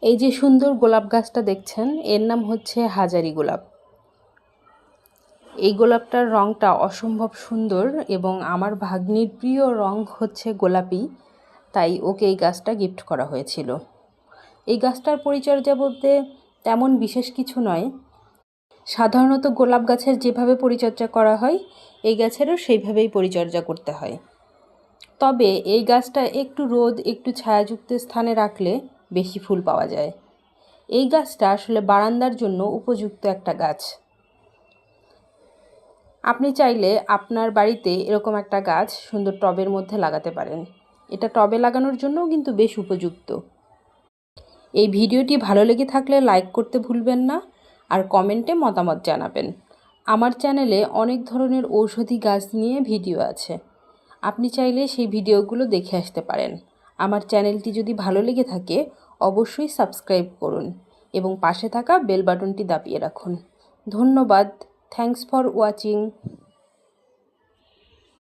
এই যে সুন্দর গোলাপ গাছটা দেখছেন, এর নাম হচ্ছে হাজারি গোলাপ। এই গোলাপটার রঙটা অসম্ভব সুন্দর এবং আমার ভাগ্নির প্রিয় রং হচ্ছে গোলাপি, তাই ওকে এই গাছটা গিফট করা হয়েছিল। এই গাছটার পরিচর্যা বলতে তেমন বিশেষ কিছু নয়, সাধারণত গোলাপ গাছের যেভাবে পরিচর্যা করা হয় এই গাছেরও সেইভাবেই পরিচর্যা করতে হয়। তবে এই গাছটা একটু রোদ একটু ছায়াযুক্ত স্থানে রাখলে বেশি ফুল পাওয়া যায়। এই গাছটা আসলে বারান্দার জন্য উপযুক্ত একটা গাছ। আপনি চাইলে আপনার বাড়িতে এরকম একটা গাছ সুন্দর টবের মধ্যে লাগাতে পারেন। এটা টবে লাগানোর জন্যও কিন্তু বেশ উপযুক্ত। এই ভিডিওটি ভালো লেগে থাকলে লাইক করতে ভুলবেন না, আর কমেন্টে মতামত জানাবেন। আমার চ্যানেলে অনেক ধরনের ঔষধি গাছ নিয়ে ভিডিও আছে, আপনি চাইলে সেই ভিডিওগুলো দেখে আসতে পারেন। আমার চ্যানেলটি যদি ভালো লেগে থাকে অবশ্যই সাবস্ক্রাইব করুন এবং পাশে থাকা বেল বাটনটি দাবিয়ে রাখুন। ধন্যবাদ। Thanks for watching.